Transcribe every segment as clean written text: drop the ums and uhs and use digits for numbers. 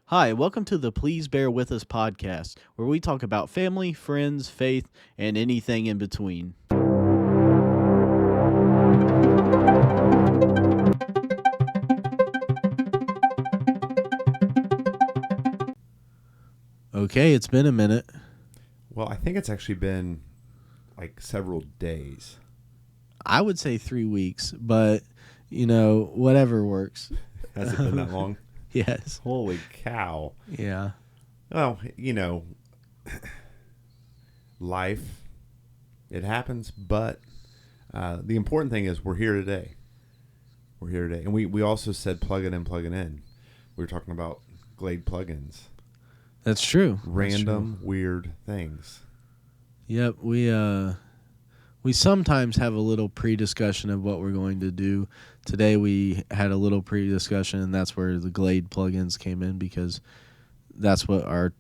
Hi, welcome to the Please Bear With Us podcast, where we talk about family, friends, faith, and anything in between. Okay, it's been a minute. Well, I think it's actually been like several days. I would say 3 weeks, but, whatever works. Has it been that long? Yes. Holy cow. Yeah. Well, life, it happens, but the important thing is we're here today. We're here today. And we also said plug it in, plug it in. We were talking about Glade plugins. That's true. Random, weird things. Yep, we sometimes have a little pre-discussion of what we're going to do. Today we had a little pre-discussion, and that's where the Glade plugins came in because that's what our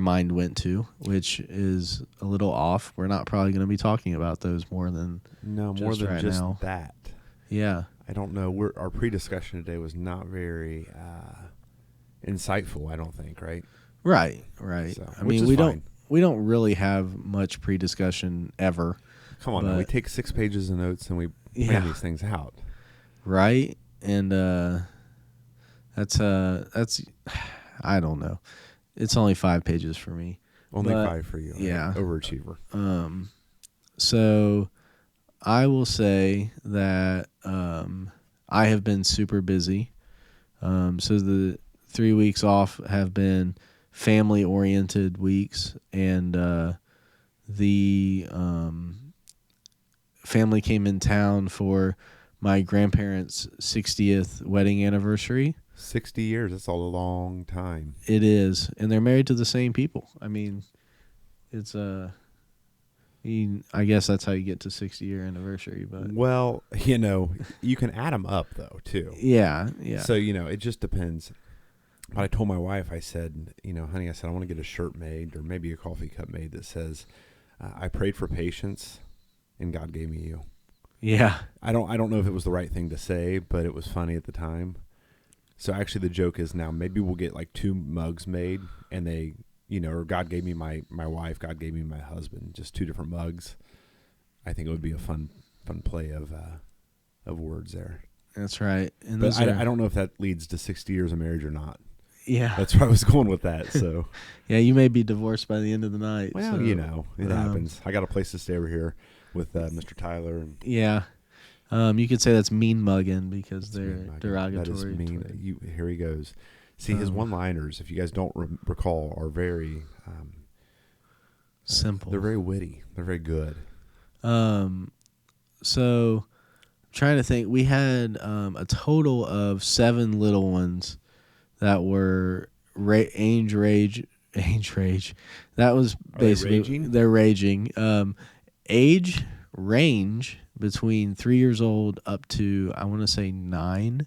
mind went to, which is a little off. We're not probably going to be talking about those more than just now. That. Yeah. I don't know. Our pre-discussion today was not very insightful, I don't think, right? Right. So, I mean, we don't really have much pre-discussion ever. Come on, now. We take 6 pages of notes and we plan these things out. Right? And that's I don't know. It's only 5 pages for me. Only 5 for you. Yeah. Overachiever. So I will say that I have been super busy. So the 3 weeks off have been family-oriented weeks, and the family came in town for my grandparents' 60th wedding anniversary. 60 years, that's a long time. It is, and they're married to the same people. I mean, it's I guess that's how you get to 60-year anniversary. But well, you can add them up though too. Yeah. So it just depends. But I told my wife, I said, honey, I want to get a shirt made or maybe a coffee cup made that says, I prayed for patience and God gave me you. Yeah. I don't know if it was the right thing to say, but it was funny at the time. So actually the joke is now maybe we'll get like 2 mugs made and they, or God gave me my wife, God gave me my husband, just 2 different mugs. I think it would be a fun play of words there. That's right. And but I don't know if that leads to 60 years of marriage or not. Yeah. That's where I was going with that. So yeah, you may be divorced by the end of the night. Well, so, it happens. I got a place to stay over here with Mr. Tyler. And yeah. You could say that's mean mugging because they're derogatory. That is mean. Here he goes. See, his one-liners, if you guys don't recall, are very simple. They're very witty. They're very good. So I'm trying to think. We had a total of 7 little ones that were age rage. That was basically they're raging. Age range between 3 years old up to I want to say 9,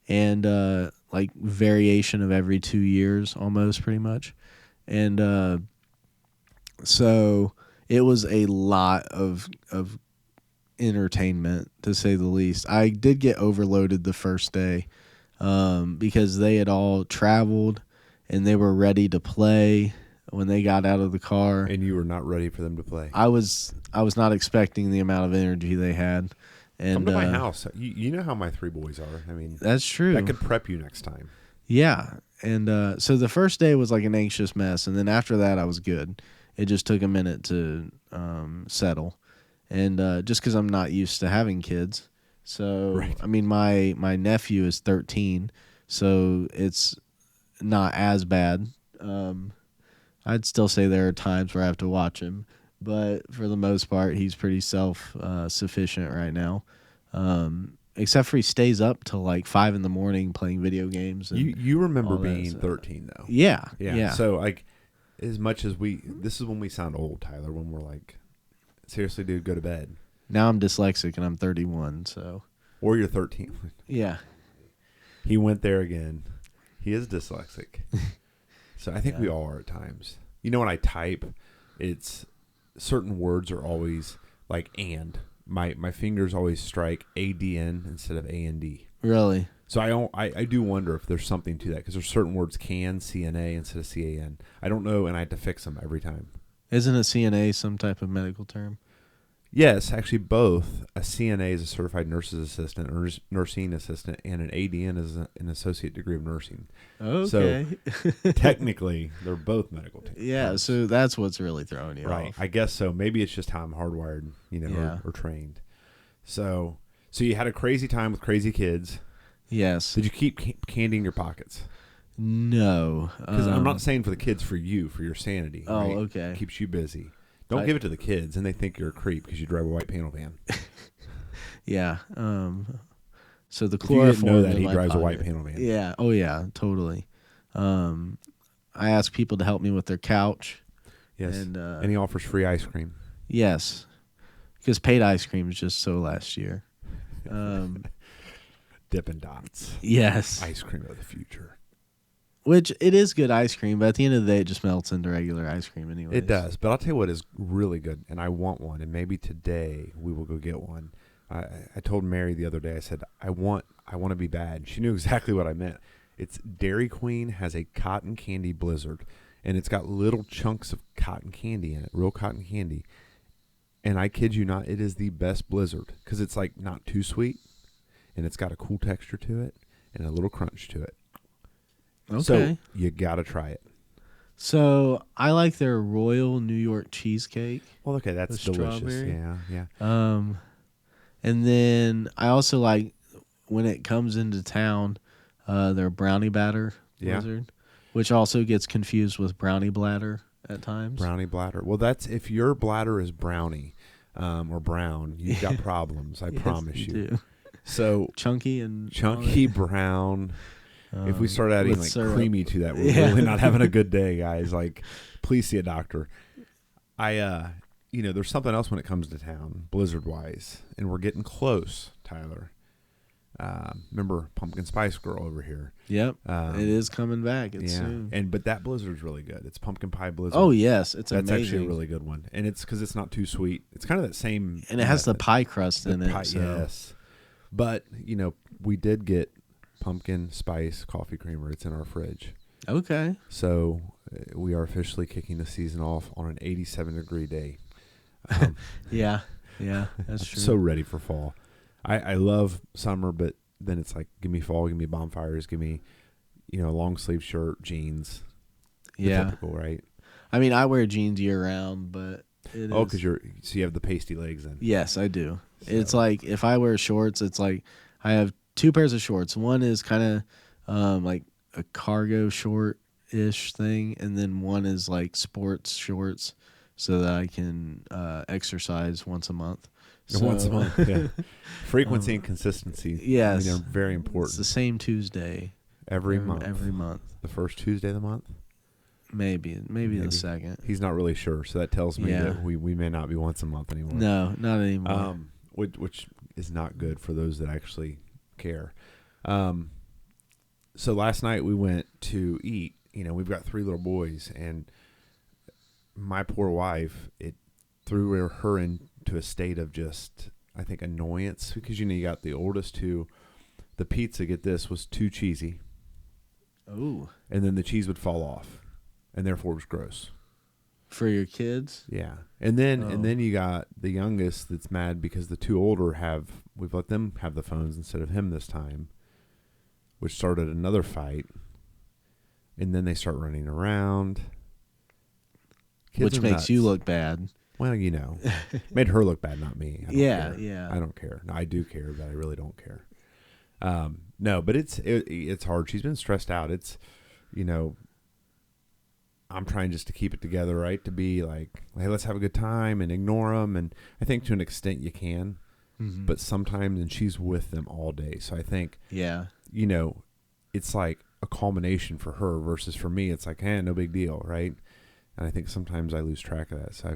and like variation of every 2 years almost pretty much, and so it was a lot of entertainment to say the least. I did get overloaded the first day. Because they had all traveled and they were ready to play when they got out of the car. And you were not ready for them to play. I was not expecting the amount of energy they had. And come to my house. You know how my 3 boys are. I mean, that's true. That could prep you next time. Yeah. And so the first day was like an anxious mess. And then after that, I was good. It just took a minute to settle. And just because I'm not used to having kids. So, right. I mean, my nephew is 13, so it's not as bad. I'd still say there are times where I have to watch him, but for the most part, he's pretty self-sufficient right now. Except for he stays up till like 5 a.m. playing video games. And you remember being 13 though? Yeah. So like, as much as this is when we sound old, Tyler. When we're like, seriously, dude, go to bed. Now I'm dyslexic and I'm 31, so. Or you're 13. Yeah. He went there again. He is dyslexic. So I think we all are at times. When I type, it's certain words are always like and. My fingers always strike ADN instead of AND. Really? So I do wonder if there's something to that because there's certain words CNA instead of CAN. I don't know, and I had to fix them every time. Isn't a CNA some type of medical term? Yes, actually both. A CNA is a certified nurse's assistant or nursing assistant, and an ADN is an associate degree of nursing. Okay. So technically, they're both medical terms. Yeah, so that's what's really throwing you Right. off. I guess so. Maybe it's just how I'm hardwired, Yeah. or trained. So you had a crazy time with crazy kids. Yes. Did you keep candy in your pockets? No. Because I'm not saying for the kids, for you, for your sanity. Oh, right? okay. Keeps you busy. Don't give it to the kids, and they think you're a creep because you drive a white panel van. Yeah. So the If you didn't know chloroform that in he my drives a pocket. white panel van. Yeah. Oh yeah. Totally. I ask people to help me with their couch. Yes. And he offers free ice cream. yes, because paid ice cream is just so last year. Dippin' Dots. Yes. Ice cream of the future. Which it is good ice cream, but at the end of the day, it just melts into regular ice cream anyway. It does, but I'll tell you what is really good, and I want one, and maybe today we will go get one. I told Mary the other day, I said, I want to be bad. She knew exactly what I meant. It's Dairy Queen has a cotton candy blizzard, and it's got little chunks of cotton candy in it, real cotton candy. And I kid you not, it is the best blizzard because it's like not too sweet, and it's got a cool texture to it and a little crunch to it. Okay. So you got to try it. So I like their Royal New York cheesecake. Well, okay, that's with delicious. strawberry. Yeah. And then I also like when it comes into town, their brownie batter blizzard, which also gets confused with brownie bladder at times. Brownie bladder. Well, that's if your bladder is brownie or brown, you've got problems. I Yes, promise you. do. So chunky brown. If we start adding with like syrup. creamy to that, we're really not having a good day, guys. Like, please see a doctor. There's something else when it comes to town, blizzard wise, and we're getting close, Tyler. Remember Pumpkin Spice Girl over here? Yep, it is coming back. It's soon. But that blizzard's really good. It's pumpkin pie blizzard. Oh yes, it's that's amazing. actually a really good one, and it's because it's not too sweet. It's kind of that same, and it has the pie crust in it. So. Yes, but we did get pumpkin spice coffee creamer. It's in our fridge. Okay. So we are officially kicking the season off on an 87-degree day. Yeah, that's true. So ready for fall. I love summer, but then it's like, give me fall, give me bonfires, give me, long sleeve shirt, jeans. Yeah. Typical, right? I mean, I wear jeans year round, but it is. Because you have the pasty legs then. Yes, I do. So. It's like if I wear shorts, it's like I have two pairs of shorts. One is kind of like a cargo short-ish thing, and then one is like sports shorts so that I can exercise once a month. So, once a month, yeah. Frequency and consistency. Yes. They're very important. It's the same Tuesday. Every month. Every month. The first Tuesday of the month? Maybe the second. He's not really sure, so that tells me that we may not be once a month anymore. No, not anymore. Which is not good for those that actually care. So last night we went to eat. We've got 3 little boys, and my poor wife, it threw her into a state of just, I think, annoyance because you got the oldest two. The pizza, get this, was too cheesy. Oh. And then the cheese would fall off, and therefore it was gross. For your kids? Yeah. And then you got the youngest that's mad because the 2 older we've let them have the phones instead of him this time, which started another fight. And then they start running around. Kids which makes nuts. you look bad. Well, made her look bad, not me. I don't care. Yeah. I don't care. No, I do care, but I really don't care. No, but it's hard. She's been stressed out. It's, I'm trying just to keep it together, right? To be like, hey, let's have a good time and ignore them. And I think to an extent you can, but sometimes, and she's with them all day. So I think, it's like a culmination for her versus for me. It's like, no big deal, right? And I think sometimes I lose track of that. So I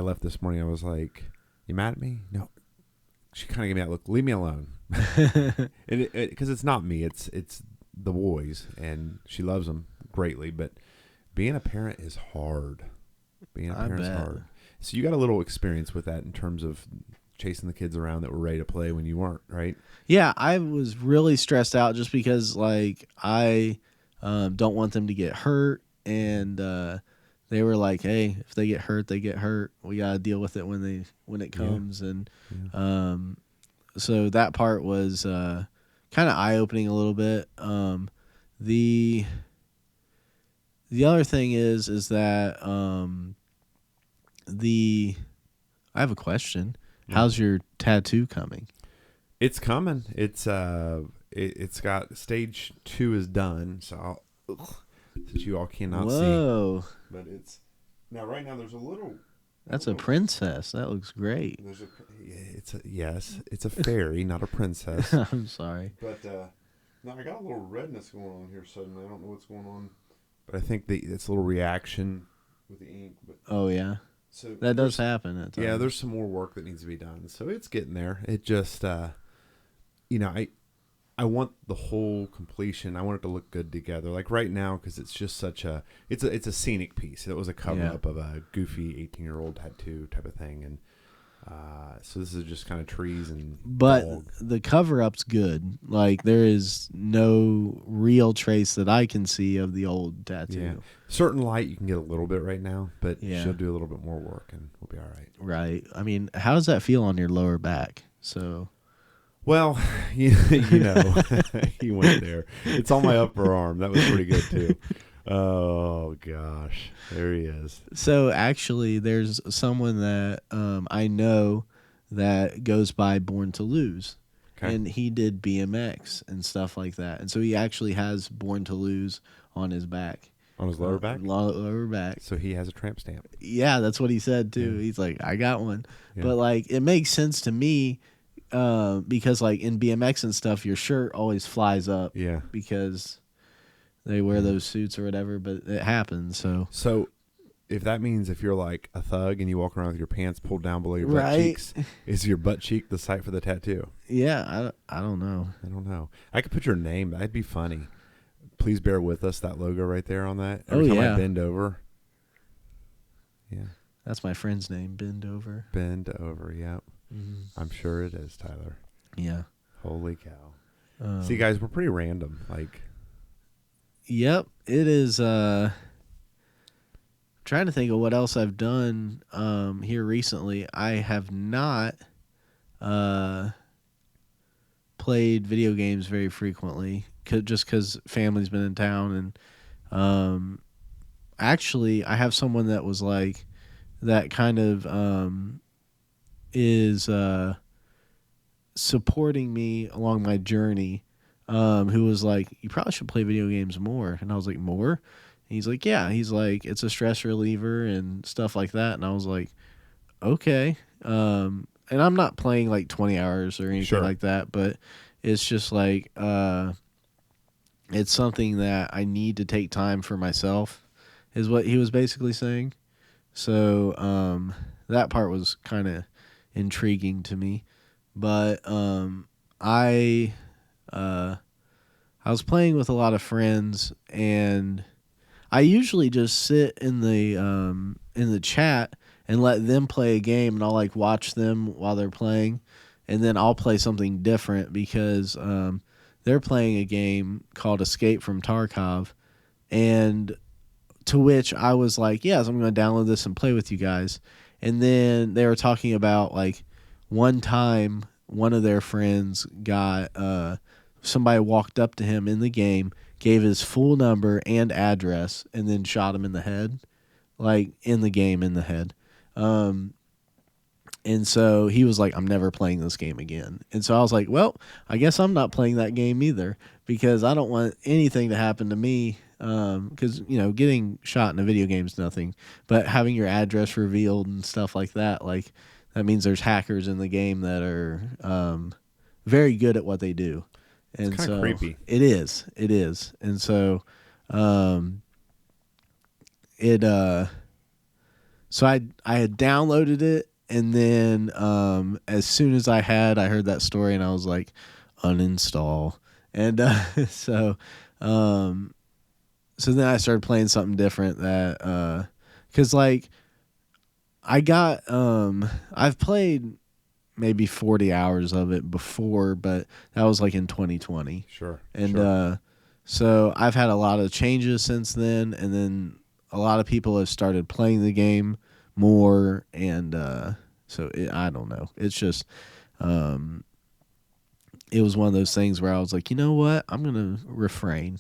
left this morning. I was like, you mad at me? No. She kind of gave me that look. Leave me alone. Because it's not me. It's the boys, and she loves them greatly. But being a parent is hard. Being a parent is hard. So you got a little experience with that in terms of chasing the kids around that were ready to play when you weren't, right? Yeah, I was really stressed out just because like I don't want them to get hurt, and they were like, "Hey, if they get hurt, they get hurt. We gotta deal with it when it Yeah. comes." And Yeah. so that part was kind of eye opening a little bit. The the other thing is that the I have a question. Yeah. How's your tattoo coming? It's coming. It's got stage 2 is done, so since you all cannot see, Whoa, but it's now right now. There's a little. that's a princess. That looks great. There's a. It's a fairy, not a princess. I'm sorry. But now I got a little redness going on here suddenly. I don't know what's going on, but I think it's a little reaction with the ink. But Oh yeah, so that does happen at times. yeah, there's some more work that needs to be done. So it's getting there. It just I want the whole completion. I want it to look good together. Like right now, because it's just such a it's a scenic piece. It was a cover up of a goofy 18-year-old tattoo type of thing, and so this is just kind of trees and But dog. the cover up's good. Like there is no real trace that I can see of the old tattoo. Yeah, certain light you can get a little bit right now, but Yeah. she'll do a little bit more work and we'll be all right. Right. I mean, how does that feel on your lower back? So Well, you know, you went there. It's on my upper arm. That was pretty good too. Oh gosh, there he is. So actually, there's someone that I know that goes by Born to Lose, Okay. and he did BMX and stuff like that, and so he actually has Born to Lose on his back, On his lower back. lower back. So he has a tramp stamp. Yeah, that's what he said too. Yeah. He's like, I got one, Yeah. but like it makes sense to me because like in BMX and stuff, your shirt always flies up Yeah. because they wear those suits or whatever, but it happens. So if that means if you're like a thug and you walk around with your pants pulled down below your butt Right. cheeks, is your butt cheek the site for the tattoo? Yeah, I don't know. I don't know. I could put your name. That'd be funny. Please bear with us. That logo right there on that. Every time yeah. I bend over. Yeah. That's my friend's name, Bend Over. Bend over. Yep. Mm-hmm. I'm sure it is, Tyler. Yeah. Holy cow. See, guys, we're pretty random. Like, Yep, it is. Trying to think of what else I've done here recently. I have not played video games very frequently, just because family's been in town, and actually, I have someone that was like that kind of is supporting me along my journey. Who was like, you probably should play video games more. And I was like, more? And he's like, yeah. He's like, it's a stress reliever and stuff like that. And I was like, okay. And I'm not playing like 20 hours or anything Sure. like that, but it's just like, it's something that I need to take time for myself, is what he was basically saying. So that part was kind of intriguing to me. But I was playing with a lot of friends, and I usually just sit in the chat and let them play a game, and I'll like watch them while they're playing, and then I'll play something different because they're playing a game called Escape from Tarkov, and to which I was like, yes, I'm going to download this and play with you guys. And then they were talking about like one time one of their friends got somebody walked up to him in the game, gave his full number and address, and then shot him in the head, like in the game in the head. And so he was like, I'm never playing this game again. And so I was like, well, I guess I'm not playing that game either, because I don't want anything to happen to me. Because, you know, getting shot in a video game is nothing, but having your address revealed and stuff like that, like that means there's hackers in the game that are very good at what they do. And it's kind of creepy. It is. And so so I had downloaded it, and then as soon as I heard that story, and I was like, uninstall. And so then I started playing something different that because like I got I've played maybe 40 hours of it before, but that was like in 2020. Sure. And Sure. so I've had a lot of changes since then, and then a lot of people have started playing the game more, and I don't know. It's just it was one of those things where I was like, you know what, I'm gonna refrain.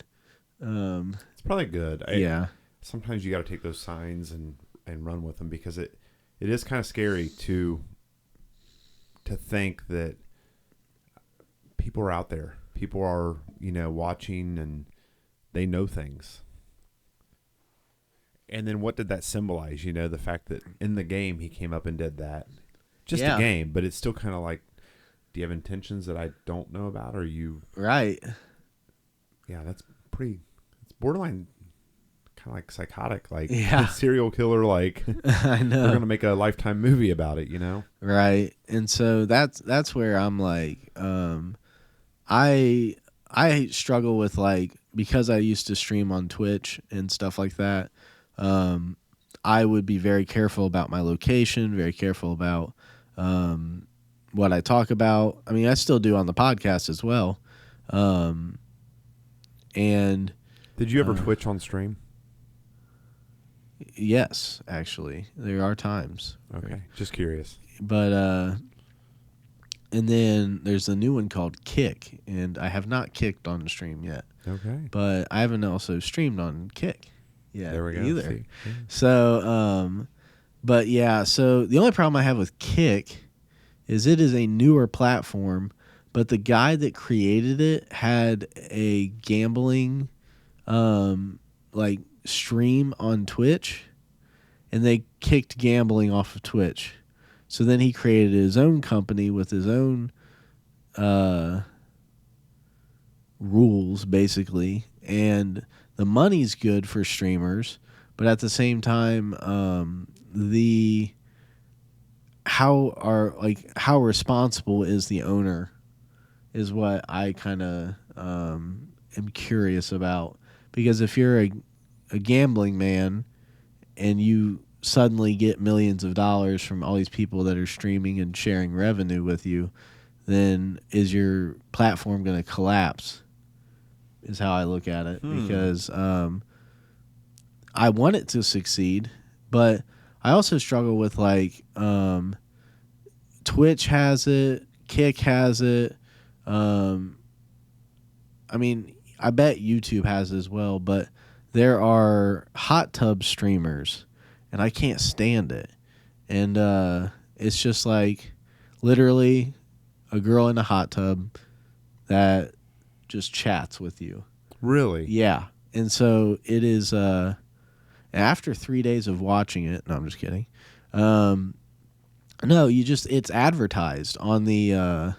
Um, It's probably good. yeah, Sometimes you got to take those signs and run with them, because it is kind of scary to think that people are out there. People are, watching, and they know things. And then what did that symbolize? The fact that in the game he came up and did that. Just a yeah, game, but it's still kind of like, do you have intentions that I don't know about? Or you, right. yeah, it's borderline kind of like psychotic, like Yeah, serial killer, like I they're know. going to make a Lifetime movie about it, Right. And so that's where I'm like, I I struggle with, like, because I used to stream on Twitch and stuff like that. Um, I would be very careful about my location, very careful about um, what I talk about. I mean, I still do on the podcast as well. Um, and Did you ever uh, Twitch on stream? yes, actually, there are times. Okay, just curious. But and then there's a new one called Kick, and I have not kicked on the stream yet. Okay, But I haven't also streamed on Kick yet there we go. either. See? Yeah. So, but yeah, so the only problem I have with Kick is it is a newer platform, but the guy that created it had a gambling, like, stream on Twitch, and they kicked gambling off of Twitch. So then he created his own company with his own uh, rules, basically, and the money's good for streamers, but at the same time, the how responsible is the owner is what I kind of am curious about, because if you're a gambling man and you suddenly get millions of dollars from all these people that are streaming and sharing revenue with you, then is your platform going to collapse? Is how I look at it, because I want it to succeed, but I also struggle with, like, Twitch has it, Kick has it. I mean, I bet YouTube has it as well, but there are hot tub streamers, and I can't stand it. And it's just like literally a girl in a hot tub that just chats with you. Really? Yeah. And so it is after 3 days of watching it, no, I'm just kidding. No, it's advertised on the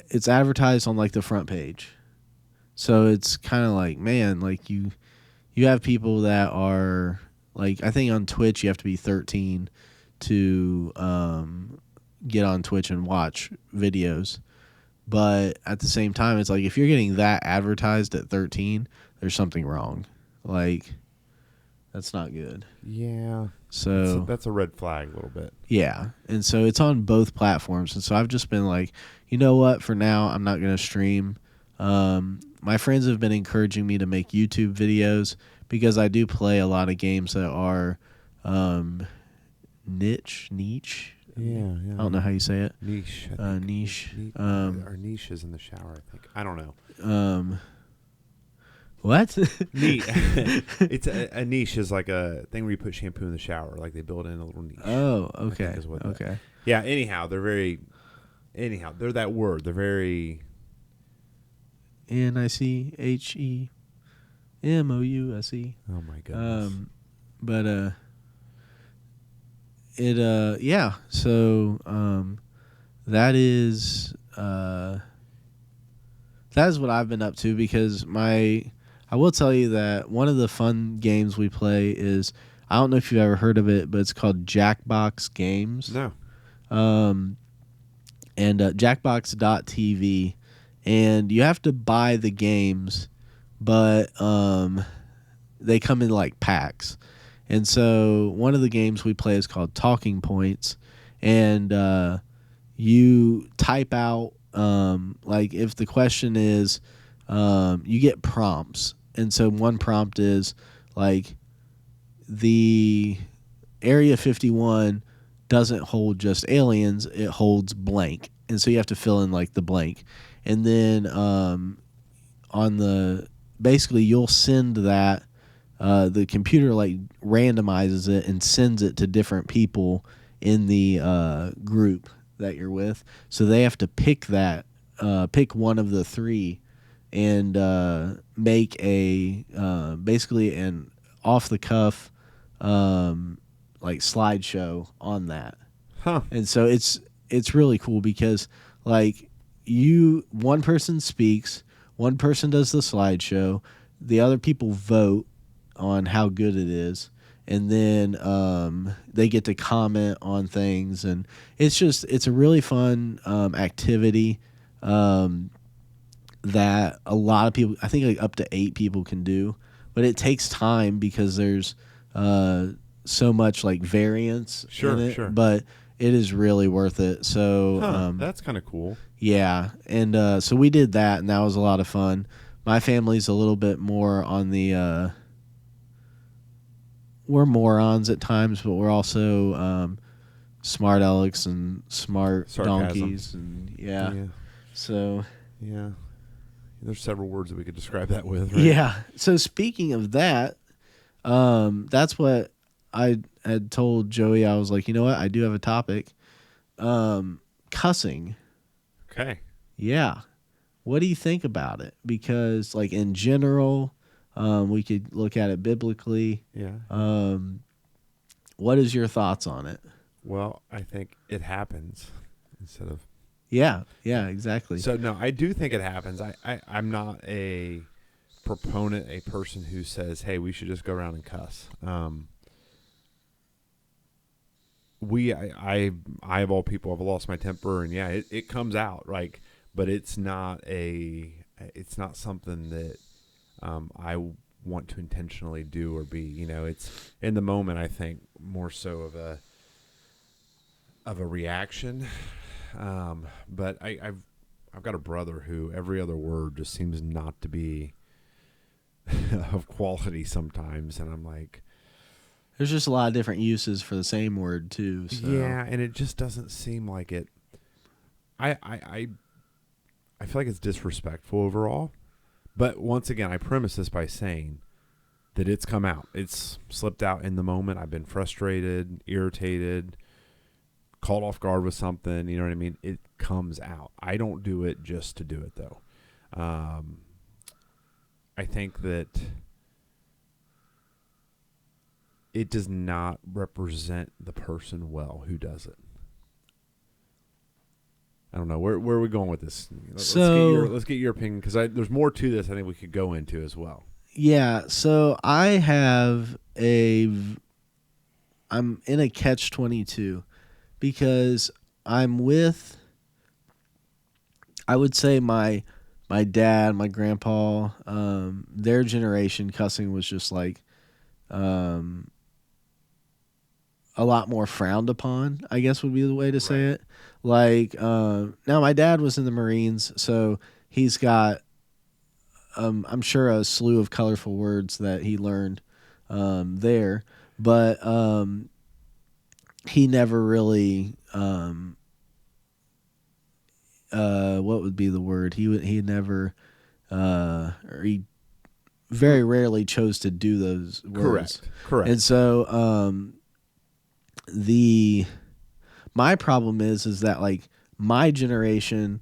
it's advertised on, like, the front page. So it's kind of like, man, like, you have people that are, like, I think on Twitch you have to be 13 to get on Twitch and watch videos. But at the same time, it's like, if you're getting that advertised at 13, there's something wrong. Like, that's not good. Yeah. So That's a red flag a little bit. yeah, and so it's on both platforms, and so I've just been like, you know what? For now, I'm not going to stream. My friends have been encouraging me to make YouTube videos because I do play a lot of games that are niche. Yeah, yeah. I don't know how you say it. Niche. Niche. Our niche is in the shower, I think. I don't know. What? Neat. It's a niche is like a thing where you put shampoo in the shower. Like they build in a little niche. Oh, I think okay. is what Okay. Yeah, anyhow, they're that word. They're very... NICHEMOUSE. Oh, my goodness. But yeah, so that is what I've been up to, because I will tell you that one of the fun games we play is, I don't know if you've ever heard of it, but it's called Jackbox Games. No. And Jackbox.tv, and you have to buy the games, but they come in, like, packs. And so one of the games we play is called Talking Points, and you type out like if the question is you get prompts, and so one prompt is like the Area 51 doesn't hold just aliens, it holds blank. And so you have to fill in like the blank. And then on the basically you'll send that the computer like randomizes it and sends it to different people in the group that you're with. So they have to pick one of the three and make a basically an off the cuff like slideshow on that. Huh. And so it's really cool because like one person speaks, one person does the slideshow, the other people vote on how good it is, and then they get to comment on things, and it's a really fun activity that a lot of people, I think like up to 8 people can do, but it takes time because there's so much like variance Sure, in it, sure. but it is really worth it. So Huh. That's kind of cool. yeah, and so we did that, and that was a lot of fun. My family's a little bit more on the we're morons at times, but we're also smart Alex and smart Sarcasm. donkeys, and yeah. Yeah. So Yeah. There's several words that we could describe that with, right? yeah. So speaking of that, that's what I had told Joey. I was like, you know what? I do have a topic. Cussing. Okay. Yeah. What do you think about it? Because like in general, we could look at it biblically. Yeah. What is your thoughts on it? Well, I think it happens instead of. Yeah. Yeah. Exactly. So no, I do think it happens. I'm not a proponent, a person who says, "Hey, we should just go around and cuss." I of all people have lost my temper, and yeah, it comes out, like, but it's not something that I want to intentionally do or be. It's in the moment. I think more so of a reaction. But I've got a brother who every other word just seems not to be of quality sometimes, and I'm like, There's just a lot of different uses for the same word too. So yeah, and it just doesn't seem like it. I feel like it's disrespectful overall. But once again, I premise this by saying that it's come out. It's slipped out in the moment. I've been frustrated, irritated, caught off guard with something. You know what I mean? It comes out. I don't do it just to do it, though. I think that it does not represent the person well who does it. I don't know. Where are we going with this? Let's get your opinion, because there's more to this I think we could go into as well. yeah. So I'm in a catch-22 because I'm with, I would say my dad, my grandpa, their generation cussing was just like um, a lot more frowned upon, I guess would be the way to say Right. it. Like now my dad was in the Marines, so he's got I'm sure a slew of colorful words that he learned there, but he never really what would be the word? He never or he very rarely chose to do those words. Correct. And so the my problem is that like my generation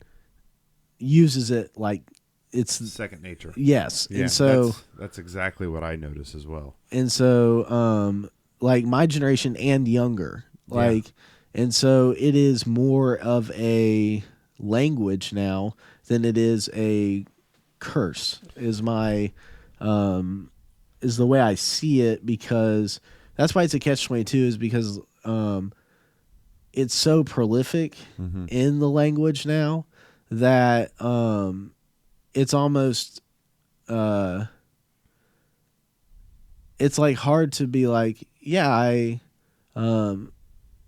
uses it like it's Second nature. yes. Yeah, And so that's exactly what I notice as well. like my generation and younger, like and so it is more of a language now than it is a curse is my is the way I see it, because that's why it's a catch-22 is because it's so prolific Mm-hmm. in the language now that it's almost uh it's like hard to be like, yeah, I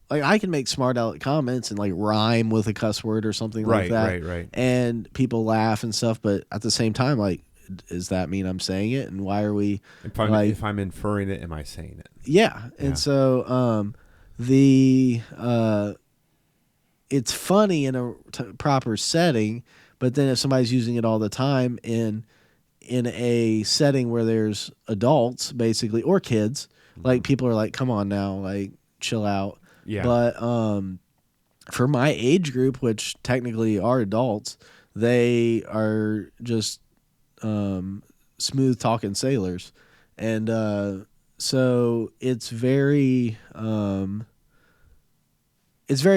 like I can make smart aleck comments and like rhyme with a cuss word or something like Right, that, right, right. and people laugh and stuff. But at the same time, like, does that mean I'm saying it? And why are we like, If I'm inferring it, am I saying it? yeah? And Yeah. so the it's funny in a proper setting, but then if somebody's using it all the time in a setting where there's adults basically or kids, like people are like, come on now, like chill out. Yeah. But for my age group, which technically are adults, they are just smooth talking sailors, and so it's very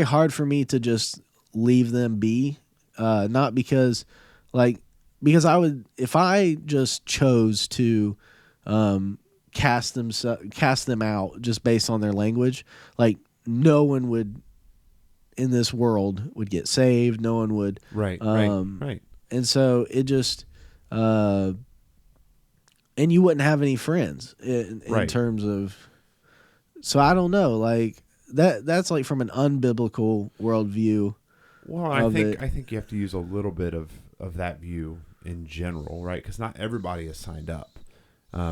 hard for me to just leave them be. Not because, like, because I would, if I just chose to um, cast them out just based on their language, like no one would in this world would get saved. No one would, Right, right, right. and so it just, uh, and you wouldn't have any friends in Right. terms of. So I don't know, like that's like from an unbiblical worldview Well, of it. I think you have to use a little bit of that view in general, right? Because not everybody has signed up,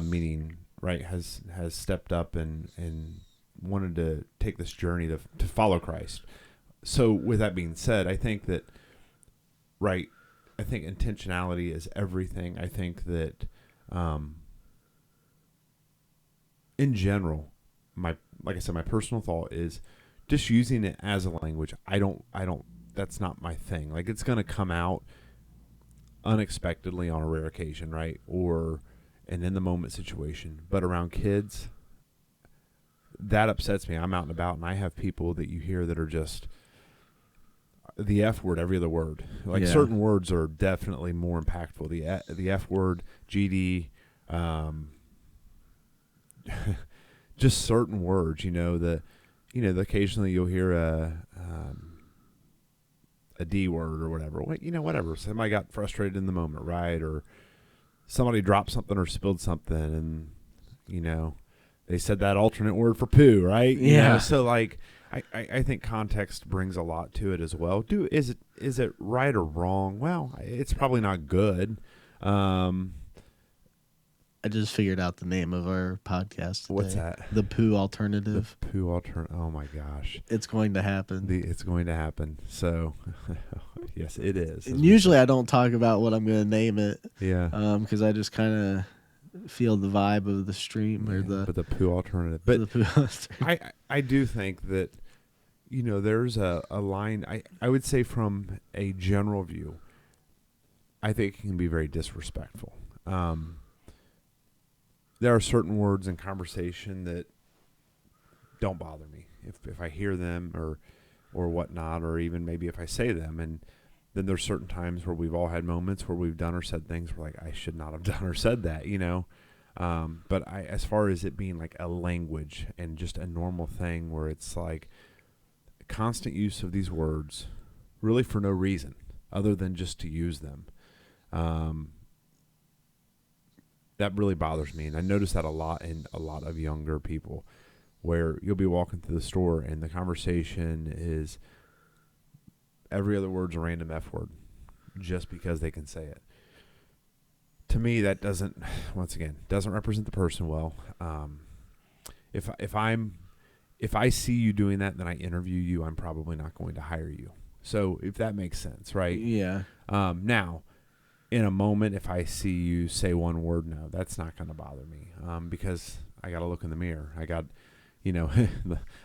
meaning right has stepped up and wanted to take this journey to follow Christ. So with that being said, I think that right, I think intentionality is everything. I think that um, in general, my like I said, my personal thought is just using it as a language. I don't. That's not my thing. Like it's gonna come out unexpectedly on a rare occasion, right? Or an in the moment situation. But around kids, that upsets me. I'm out and about, and I have people that you hear that are just the F word every other word. Like Yeah. certain words are definitely more impactful. The F word, GD, just certain words. Occasionally you'll hear a D word or whatever. Whatever. Somebody got frustrated in the moment, right? Or somebody dropped something or spilled something, and they said that alternate word for poo, right? Yeah. So like, I think context brings a lot to it as well. Is it right or wrong? Well, it's probably not good. I just figured out the name of our podcast today. What's that? The Poo Alternative. The Poo Alternative. Oh my gosh. It's going to happen. It's going to happen. So, yes, it is. And usually I don't talk about what I'm going to name it. Yeah. Because I just kind of feel the vibe of the stream or but the Poo Alternative. But the Poo Alternative. I do think that there's a line. I would say from a general view, I think it can be very disrespectful. There are certain words in conversation that don't bother me if I hear them or whatnot, or even maybe if I say them. And then there's certain times where we've all had moments where we've done or said things where like I should not have done or said that, But as far as it being like a language and just a normal thing where it's like constant use of these words, really for no reason other than just to use them. That really bothers me, and I notice that a lot in a lot of younger people, where you'll be walking through the store and the conversation is every other word's a random F word, just because they can say it. To me, that doesn't represent the person well. If I see you doing that, then I interview you, I'm probably not going to hire you. So if that makes sense, right? Yeah. Now, in a moment, if I see you say one word, no, that's not going to bother me, because I got to look in the mirror. I got,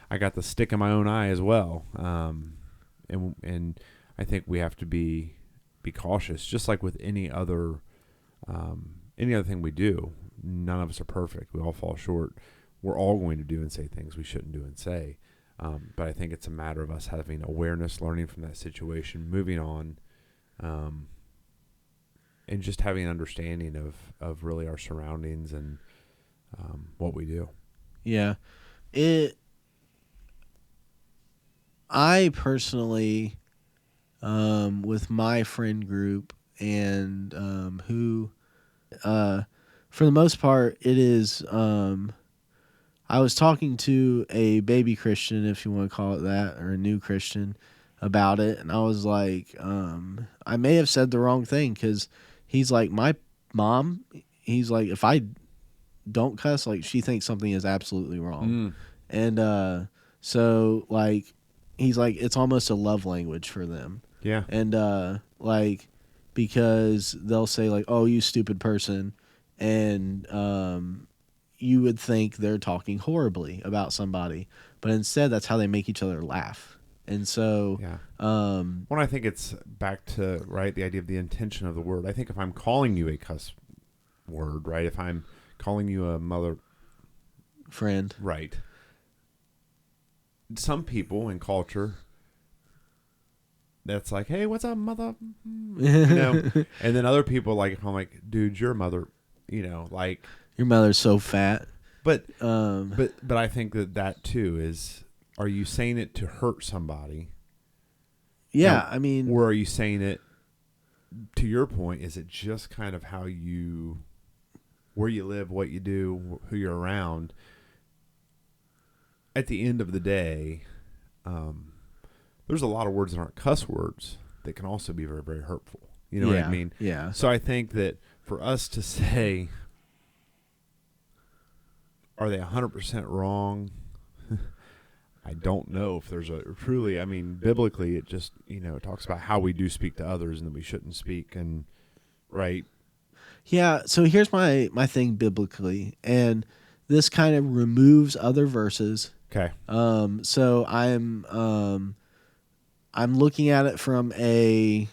I got the stick in my own eye as well, and I think we have to be cautious, just like with any other thing we do. None of us are perfect. We all fall short. We're all going to do and say things we shouldn't do and say, but I think it's a matter of us having awareness, learning from that situation, moving on. And just having an understanding of really our surroundings and what we do. Yeah. I personally, with my friend group and for the most part, it is, I I was talking to a baby Christian, if you want to call it that, or a new Christian about it, and I was like, I may have said the wrong thing because he's like, my mom, he's like, if I don't cuss, like she thinks something is absolutely wrong. Mm. And so like he's like it's almost a love language for them. Yeah. And like because they'll say like, "Oh, you stupid person." And you would think they're talking horribly about somebody, but instead that's how they make each other laugh. And so Yeah. um Well, I think it's back to, right, the idea of the intention of the word. I think if I'm calling you a cuss word, right, if I'm calling you a mother, friend. right, some people in culture, that's like, hey, what's up, mother? And then other people, like, if I'm like, dude, your mother, like, Your mother's so fat. but Um but I think that too is, are you saying it to hurt somebody? yeah, Now, I mean, or are you saying it, to your point, is it just kind of how you, where you live, what you do, who you're around? At the end of the day, there's a lot of words that aren't cuss words that can also be very, very hurtful. You know what I mean? Yeah. So I think that for us to say, are they 100% wrong? I don't know if there's a truly, I mean, biblically, it just, it talks about how we do speak to others and that we shouldn't speak. And, right. Yeah, so here's my thing biblically, and this kind of removes other verses. Okay. So I'm looking at it from a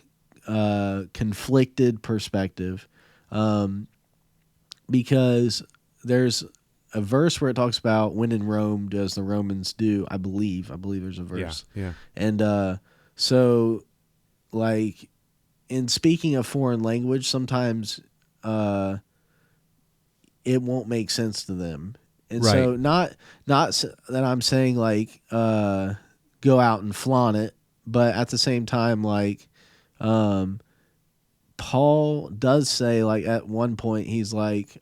conflicted perspective, because there's a verse where it talks about when in Rome does the Romans do. I believe there's a verse, Yeah. and so like in speaking a foreign language, sometimes uh, it won't make sense to them. And Right. so that I'm saying like go out and flaunt it, but at the same time like um, Paul does say like at one point he's like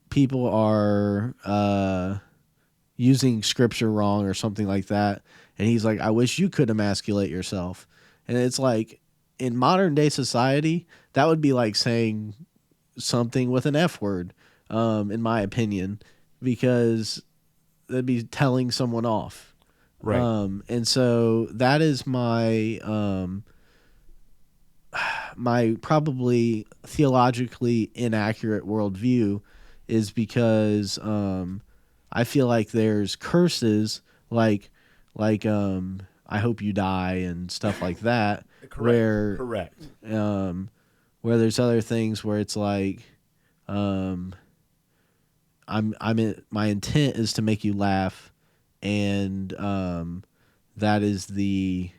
people are using scripture wrong or something like that, and he's like I wish you could emasculate yourself. And it's like in modern day society that would be like saying something with an F word, in my opinion, because that'd be telling someone off. Right. And so that is my probably theologically inaccurate worldview, is because I feel like there's curses like I hope you die and stuff like that. Correct. Where there's other things where it's like um, my intent is to make you laugh, and that is the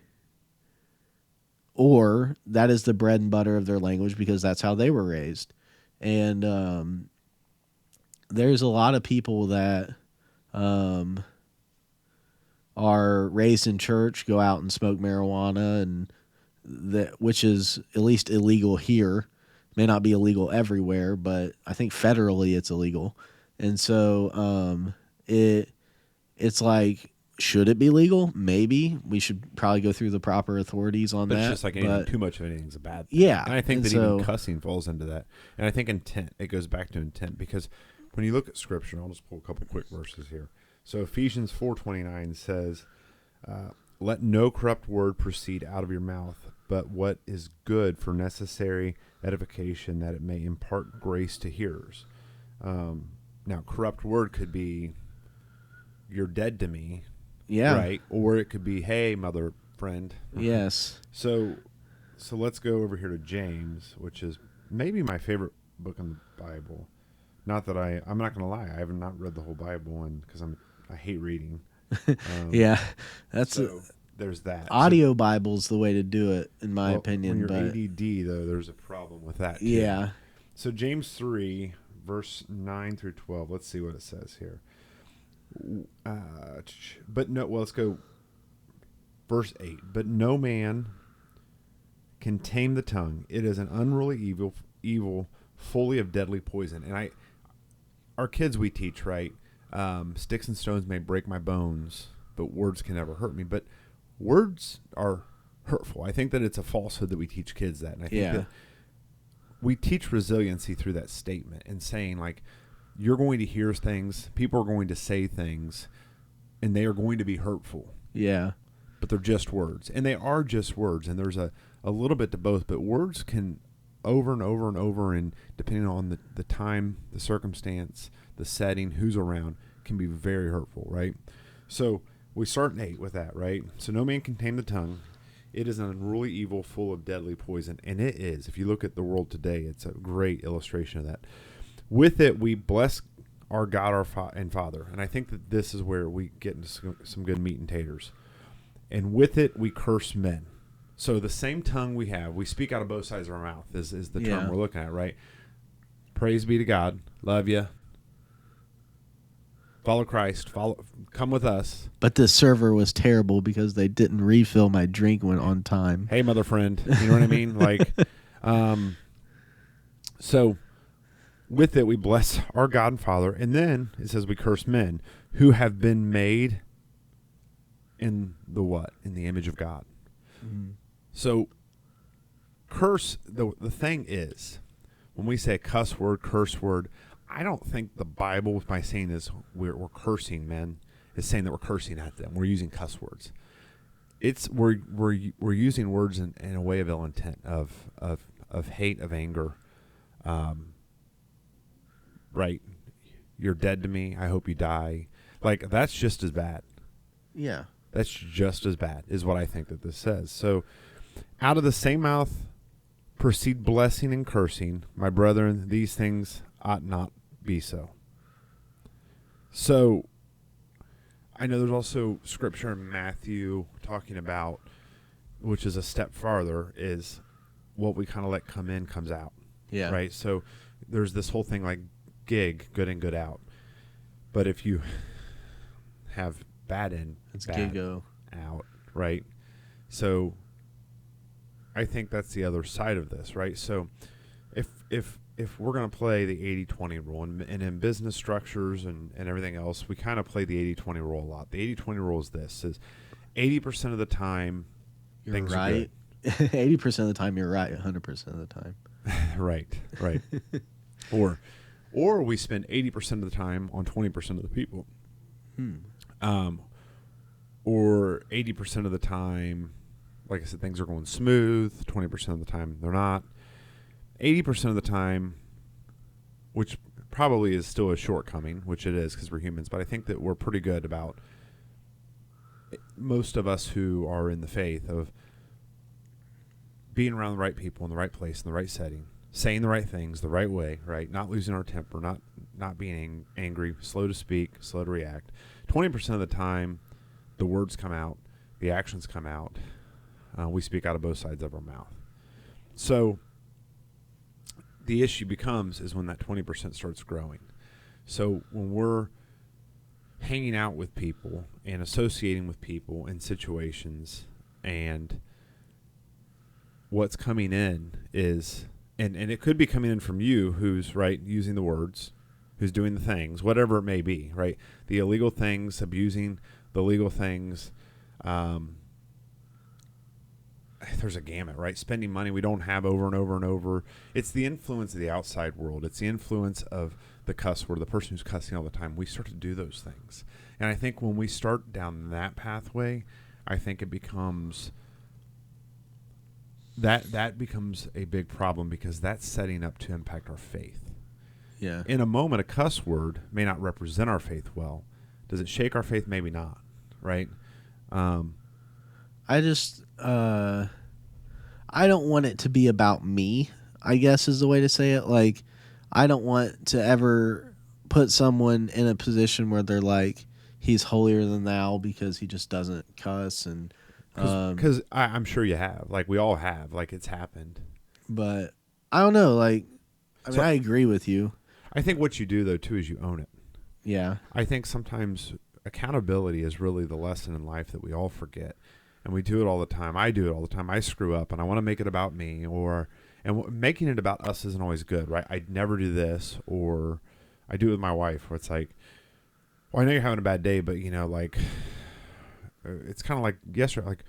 that is the bread and butter of their language because that's how they were raised. And there's a lot of people that um, are raised in church, go out and smoke marijuana, and that which is at least illegal here. May not be illegal everywhere, but I think federally it's illegal. And so it's like, should it be legal? Maybe we should probably go through the proper authorities on But that. it's just like anything, too much of anything is a bad thing. Yeah, And I think and that so, even cussing falls into that. And I think intent, it goes back to intent, because when you look at Scripture, I'll just pull a couple quick verses here. So Ephesians 4:29 says, let no corrupt word proceed out of your mouth, but what is good for necessary edification, that it may impart grace to hearers. Now, corrupt word could be, you're dead to me, yeah, right? Or it could be, hey, mother, friend. yes, So let's go over here to James, which is maybe my favorite book in the Bible. Not that I'm not going to lie, I have not read the whole Bible, and because I hate reading. yeah, that's So there's that. audio Bible's the way to do it, in my opinion. When you're But ADD, though, there's a problem with that too. yeah, So James 3, verse 9 through 12. Let's see what it says here. But no, well, let's go verse 8. But no man can tame the tongue. It is an unruly evil fully of deadly poison. And our kids we teach, right? Sticks and stones may break my bones, but words can never hurt me. But words are hurtful. I think that it's a falsehood that we teach kids that. And I think that we teach resiliency through that statement and saying, like, you're going to hear things, people are going to say things, and they are going to be hurtful. Yeah. But they're just words. And they are just words. And there's a little bit to both. But words can over and over and over, and depending on the time, the circumstance, the setting, who's around, can be very hurtful, right? So we start in 8 with that, right? So no man can tame the tongue. It is an unruly evil full of deadly poison. And it is. If you look at the world today, it's a great illustration of that. With it, we bless our God and Father. And I think that this is where we get into some good meat and taters. And with it, we curse men. So the same tongue we have, we speak out of both sides of our mouth is the term we're looking at, right? Praise be to God. Love you. Follow Christ. Come with us. But the server was terrible because they didn't refill my drink when on time. Hey, mother friend. You know what I mean? Like, so with it, we bless our God and Father. And then it says we curse men who have been made in the what? In the image of God. Mm-hmm. So curse, the thing is, when we say cuss word, curse word, I don't think the Bible, by saying this, we're cursing men, is saying that we're cursing at them. We're using cuss words. It's we're using words in a way of ill intent, of hate, of anger. Right? You're dead to me. I hope you die. Like, that's just as bad. Yeah. That's just as bad, is what I think that this says. So, out of the same mouth proceed blessing and cursing. My brethren, these things ought not be so. So, I know there's also scripture in Matthew talking about, which is a step farther, is what we kind of let come in comes out. Yeah. Right? So, there's this whole thing like gig, good in, good out. But if you have bad in, it's bad giggo out, right? So I think that's the other side of this, right? So if we're going to play the 80-20 rule, and in business structures and everything else, we kind of play the 80-20 rule a lot. The 80-20 rule is this, is 80% of the time you're things right. are good. 80% of the time you're right, 100% of the time. Right. Or we spend 80% of the time on 20% of the people. Or 80% of the time, like I said, things are going smooth. 20% of the time, they're not. 80% of the time, which probably is still a shortcoming, which it is because we're humans, but I think that we're pretty good about, most of us who are in the faith, of being around the right people in the right place, in the right setting, saying the right things the right way, right? Not losing our temper, not being angry, slow to speak, slow to react. 20% of the time, the words come out, the actions come out. We speak out of both sides of our mouth. So the issue becomes is when that 20% starts growing. So when we're hanging out with people and associating with people in situations, and what's coming in is, and it could be coming in from you, who's right using the words, who's doing the things, whatever it may be, right? The illegal things, abusing the legal things. There's a gamut, right? Spending money we don't have over and over and over. It's the influence of the outside world. It's the influence of the cuss word, the person who's cussing all the time. We start to do those things. And I think when we start down that pathway, I think it becomes that becomes a big problem, because that's setting up to impact our faith. Yeah. In a moment, a cuss word may not represent our faith well. Does it shake our faith? Maybe not, right? I just, I don't want it to be about me, I guess is the way to say it. Like, I don't want to ever put someone in a position where they're like, he's holier than thou because he just doesn't cuss. And because I'm sure you have, like, we all have, like, it's happened. But I don't know, like, I mean, I agree with you. I think what you do, though, too, is you own it. Yeah. I think sometimes accountability is really the lesson in life that we all forget. And we do it all the time. I do it all the time. I screw up, and I want to make it about me. Making it about us isn't always good, right? I'd never do this, or I do it with my wife, where it's like, Well, I know you're having a bad day, but like it's kind of like yesterday, like,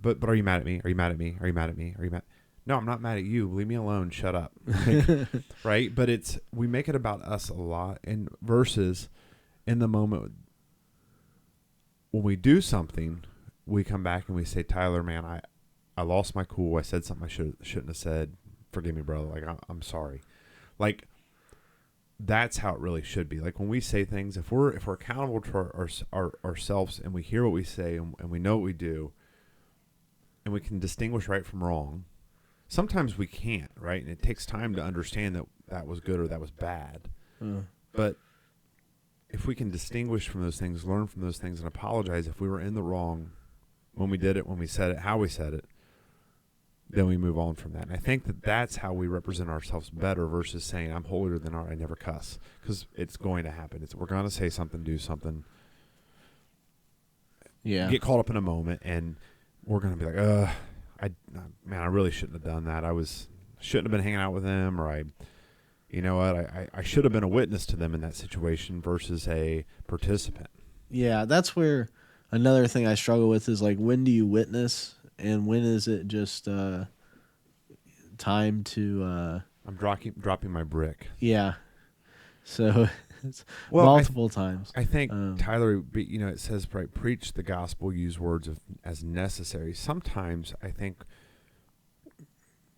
but are you mad at me? Are you mad at me? Are you mad at me? Are you mad? No, I'm not mad at you. Leave me alone. Shut up. Like, right? But we make it about us a lot, and versus in the moment when we do something, we come back and we say, Tyler, man, I lost my cool. I said something I shouldn't have said. Forgive me, brother. Like, I'm sorry. Like, that's how it really should be. Like when we say things, if we're accountable to ourselves and we hear what we say and we know what we do, and we can distinguish right from wrong. Sometimes we can't, right? And it takes time to understand that that was good or that was bad. But if we can distinguish from those things, learn from those things, and apologize if we were in the wrong when we did it, when we said it, how we said it, then we move on from that. And I think that that's how we represent ourselves better versus saying, I'm holier than thou, I never cuss. Because it's going to happen. We're going to say something, do something, get caught up in a moment, and we're going to be like, I really shouldn't have done that. Shouldn't have been hanging out with them, or you know what, I should have been a witness to them in that situation versus a participant. Yeah, that's where another thing I struggle with is like, when do you witness and when is it just time to I'm dropping my brick. Yeah. So it's multiple times. I think Tyler, it says, right, preach the gospel, use words as necessary. Sometimes I think,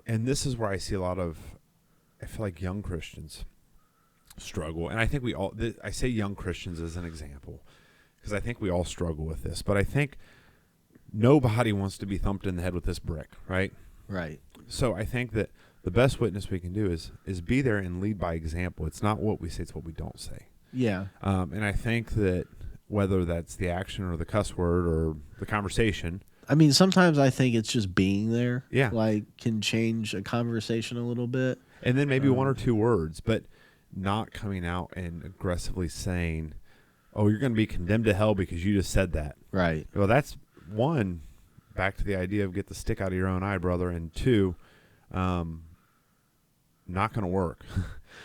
and this is where I see I feel like young Christians struggle. And I think I say young Christians as an example because I think we all struggle with this. But I think nobody wants to be thumped in the head with this brick, right? Right. So I think that the best witness we can do is be there and lead by example. It's not what we say, it's what we don't say. Yeah. And I think that whether that's the action or the cuss word or the conversation. I mean, sometimes I think it's just being there. Yeah. Like, can change a conversation a little bit. And then maybe one or two words, but not coming out and aggressively saying, oh, you're going to be condemned to hell because you just said that. Right. Well, that's one, back to the idea of get the stick out of your own eye, brother. And two, not going to work.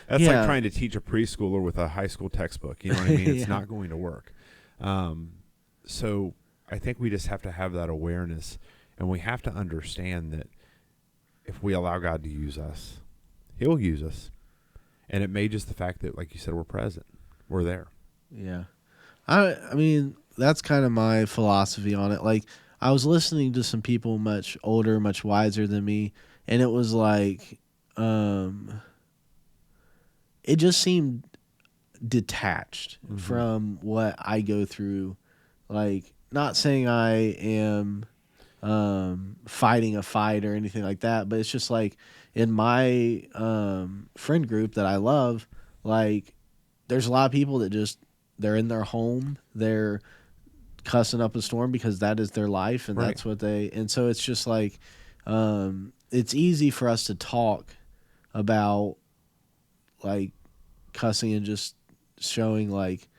That's like trying to teach a preschooler with a high school textbook. You know what I mean? It's not going to work. So I think we just have to have that awareness, and we have to understand that if we allow God to use us, He'll use us. And it may just the fact that, like you said, we're present. We're there. Yeah. I mean, that's kind of my philosophy on it. Like, I was listening to some people much older, much wiser than me, and it was like, it just seemed detached from what I go through. Like, not saying I am fighting a fight or anything like that, but it's just like in my friend group that I love, like, there's a lot of people that just, they're in their home, they're cussing up a storm because that is their life, and that's what and so it's just like, it's easy for us to talk about like cussing and just showing like,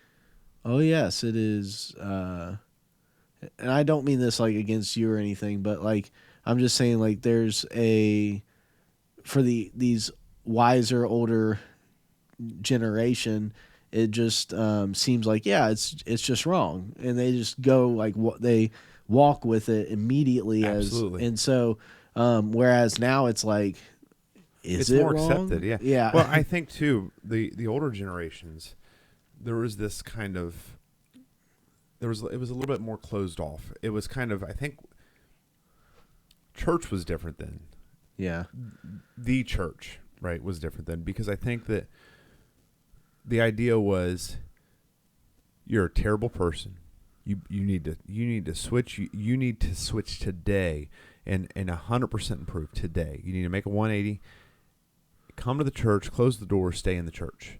oh yes, it is, and I don't mean this like against you or anything, but like, I'm just saying, like, there's for these wiser, older generation, it just seems like, it's just wrong, and they just go like, what they walk with it immediately. Absolutely. And so whereas now it's like, it's more wrong? accepted. Yeah. Well, I think too, the older generations, there was this kind of, it was a little bit more closed off. It was kind of, I think church was different then. Yeah. The church, right, was different then, because I think that the idea was, you're a terrible person. You need to switch. You need to switch today and 100% improve today. You need to make a 180. Come to the church, close the door, stay in the church.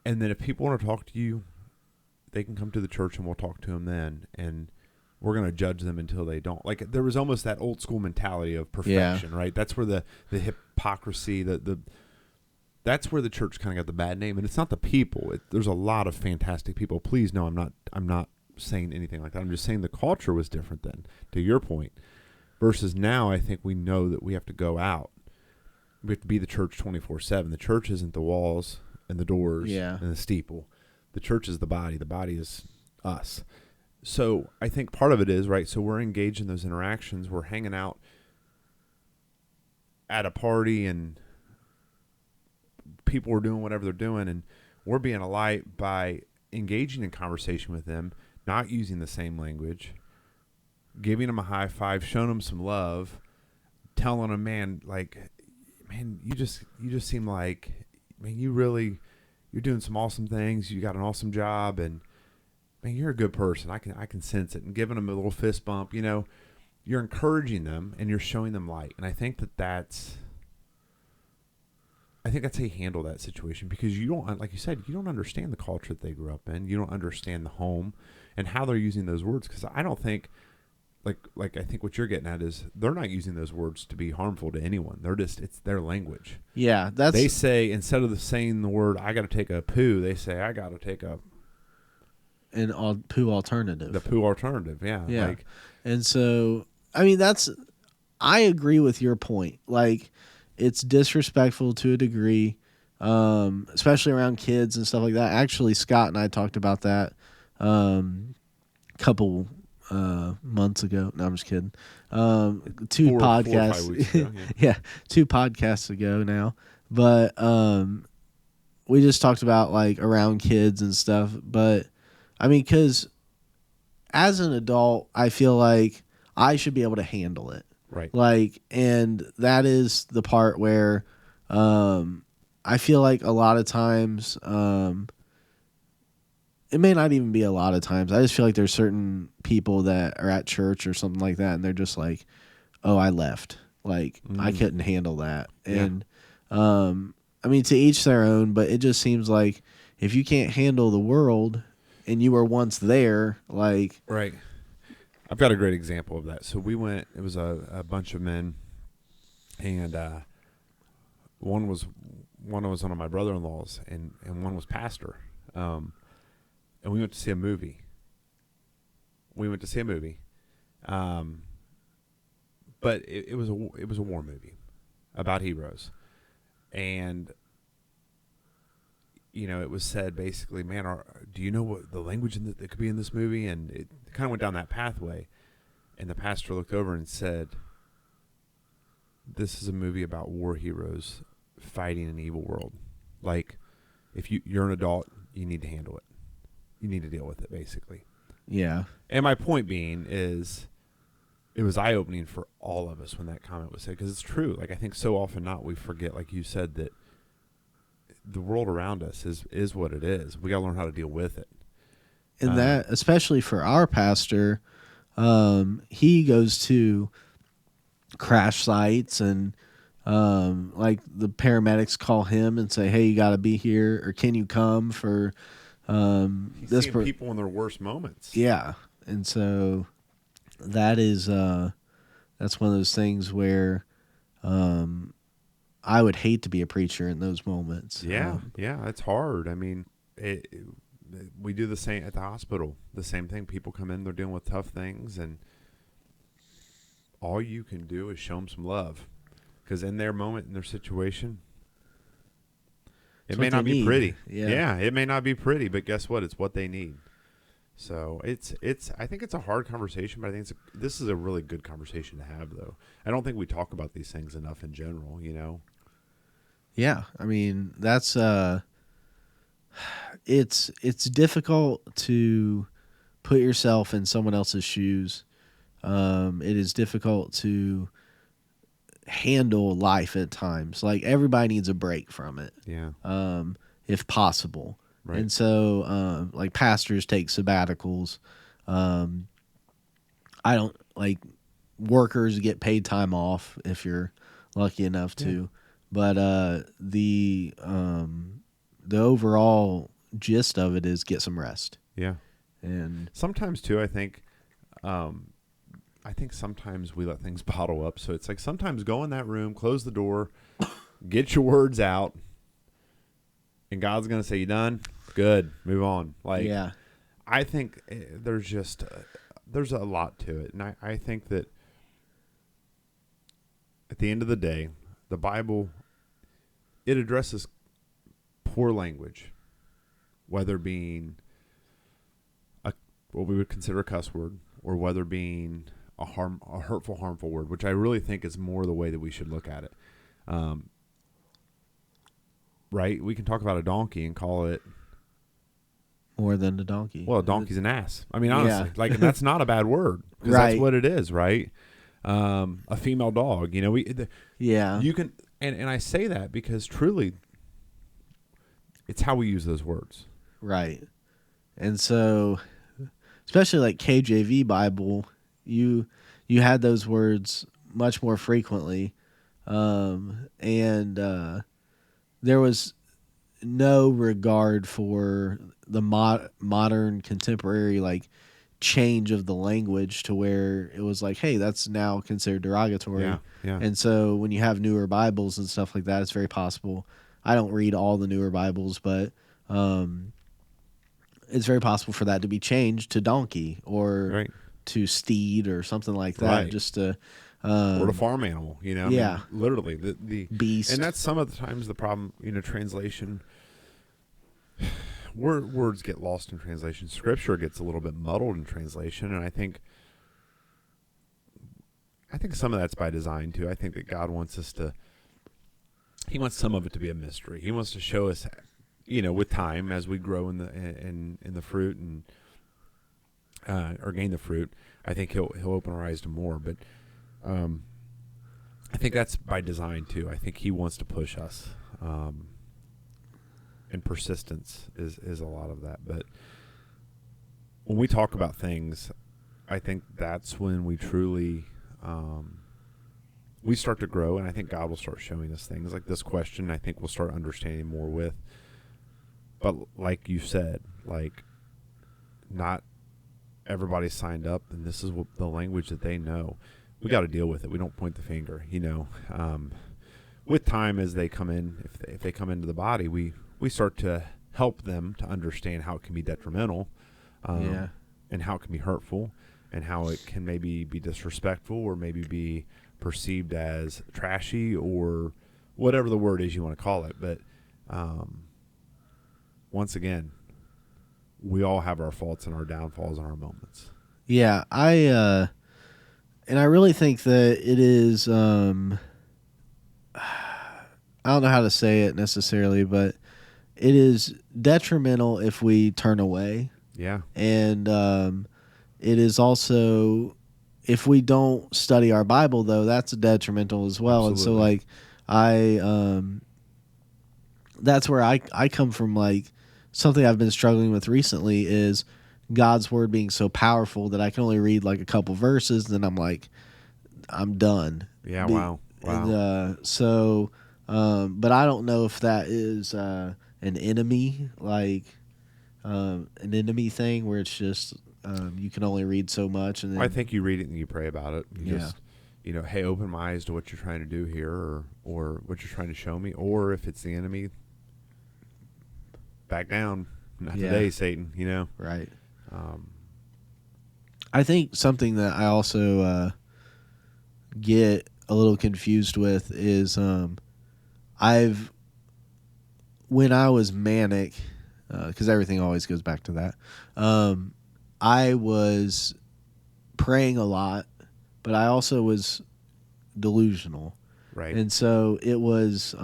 And then if people want to talk to you, they can come to the church and we'll talk to them then. And we're going to judge them until they don't. Like, there was almost that old school mentality of perfection, right? That's where the hypocrisy, that's where the church kind of got the bad name. And it's not the people. There's a lot of fantastic people. Please, no, I'm not saying anything like that. I'm just saying the culture was different then, to your point. Versus now, I think we know that we have to go out. We have to be the church 24/7. The church isn't the walls and the doors and the steeple. The church is the body. The body is us. So I think part of it is, right, so we're engaged in those interactions. We're hanging out at a party and people are doing whatever they're doing, and we're being a light by engaging in conversation with them, not using the same language, giving them a high five, showing them some love, telling them, man, you just seem like, man, you're doing some awesome things. You got an awesome job, and man, you're a good person. I can sense it. And giving them a little fist bump, you're encouraging them and you're showing them light. And I think that's how you handle that situation, because you don't, like you said, you don't understand the culture that they grew up in. You don't understand the home and how they're using those words. Because I don't think, I think what you're getting at is they're not using those words to be harmful to anyone. It's their language. Yeah, they say, instead of saying the word "I got to take a poo," they say "I got to take Poo Alternative." The Poo Alternative, yeah. Yeah, and so I mean I agree with your point. Like, it's disrespectful to a degree, especially around kids and stuff like that. Actually, Scott and I talked about that a couple months ago. No, I'm just kidding. 2 podcasts. 4 or 5 weeks ago, yeah, 2 podcasts ago now. But we just talked about like around kids and stuff. But I mean, because as an adult, I feel like I should be able to handle it. Right. Like, and that is the part where I feel like a lot of times, it may not even be a lot of times. I just feel like there's certain people that are at church or something like that, and they're just like, "Oh, I left. Like, I couldn't handle that." And I mean, to each their own, but it just seems like if you can't handle the world and you were once there, like, right. I've got a great example of that. So we went. It was a bunch of men, and one was one of my brother-in-laws, and one was pastor. And we went to see a movie. But it was a war movie about heroes, and it was said basically, man, do you know what the language that could be in this movie? And it kind of went down that pathway. And the pastor looked over and said, "This is a movie about war heroes fighting an evil world. Like, if you're an adult, you need to handle it. You need to deal with it, basically." yeah. And my point being is, it was eye-opening for all of us when that comment was said, because it's true. Like, I think so often we forget, like you said, that the world around us is what it is. We got to learn how to deal with it. And that, especially for our pastor, he goes to crash sites, and like the paramedics call him and say, "Hey, you got to be here, or can you come for He's seeing people in their worst moments." Yeah, and so that is that's one of those things where I would hate to be a preacher in those moments. Yeah, it's hard. I mean, we do the same at the hospital. The same thing. People come in, they're dealing with tough things, and all you can do is show them some love, because in their moment, in their situation, it may not be pretty. Yeah, it may not be pretty, but guess what? It's what they need. So it's. I think it's a hard conversation, but I think this is a really good conversation to have, though. I don't think we talk about these things enough in general. Yeah, I mean, that's it's difficult to put yourself in someone else's shoes. It is difficult to handle life at times. Like, everybody needs a break from it. Yeah. If possible. Right. And so, like, pastors take sabbaticals. I don't, like, workers get paid time off if you're lucky enough to. Yeah. But the overall gist of it is get some rest. Yeah. And sometimes too, I think sometimes we let things bottle up. So it's like, sometimes go in that room, close the door, get your words out, and God's going to say, "You done? Good. Move on." Like, yeah. I think there's a lot to it. And I think that at the end of the day, the Bible, it addresses poor language. whether being what we would consider a cuss word, or whether being a hurtful, harmful word, which I really think is more the way that we should look at it. Um, right? We can talk about a donkey and call it, More than the donkey. well, a donkey's an ass. I mean, honestly, Yeah. like, and that's not a bad word, because Right. that's what it is, right? A female dog, Yeah. you can, and I say that because truly, it's how we use those words. Right. And so, especially like KJV Bible, you had those words much more frequently, and there was no regard for the modern contemporary like change of the language to where it was like, hey, that's now considered derogatory. Yeah, yeah. And so when you have newer Bibles and stuff like that, it's very possible. I don't read all the newer Bibles, but it's very possible for that to be changed to donkey or Right. to steed or something like that, Right. just to Or a farm animal, I yeah. mean, literally the beast. and that's some of the times the problem, translation. Words get lost in translation. Scripture gets a little bit muddled in translation, and I think some of that's by design too. I think that God wants us to. He wants some of it to be a mystery. He wants to show us, with time as we grow in the fruit and or gain the fruit. I think he'll open our eyes to more, but I think that's by design too. I think he wants to push us, and persistence is a lot of that. But when we talk about things, I think that's when we truly we start to grow, and I think God will start showing us things like this question. I think we'll start understanding more with. But like you said, like, not everybody's signed up, and this is what the language that they know. We got to deal with it. We don't point the finger, with time as they come in, if they come into the body, we start to help them to understand how it can be detrimental, Yeah. and how it can be hurtful, and how it can maybe be disrespectful, or maybe be perceived as trashy, or whatever the word is you want to call it. But once again, we all have our faults and our downfalls and our moments. Yeah, I really think that it is I don't know how to say it necessarily, but it is detrimental if we turn away. Yeah. And it is also, if we don't study our Bible, though, that's detrimental as well. Absolutely. And so, like, that's where I come from. Like, something I've been struggling with recently is God's word being so powerful that I can only read like a couple verses, and then I'm like, I'm done. Yeah. Wow. And, but I don't know if that is an enemy, like an enemy thing where it's just you can only read so much, and then I think you read it and you pray about it. You Yeah. just, hey, open my eyes to what you're trying to do here, or what you're trying to show me. Or if it's the enemy, back down. Not Yeah. today, Satan, right. I think something that I also get a little confused with is when I was manic, because everything always goes back to that, I was praying a lot, but I also was delusional. Right. And so it was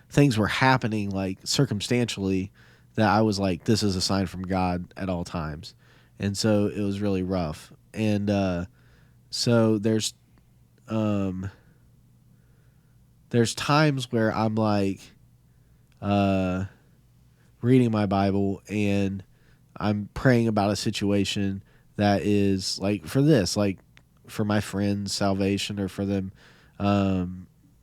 things were happening like circumstantially that I was like, this is a sign from God at all times. And so it was really rough. And so there's times where I'm like reading my Bible and I'm praying about a situation that is like for this, like for my friend's salvation or for them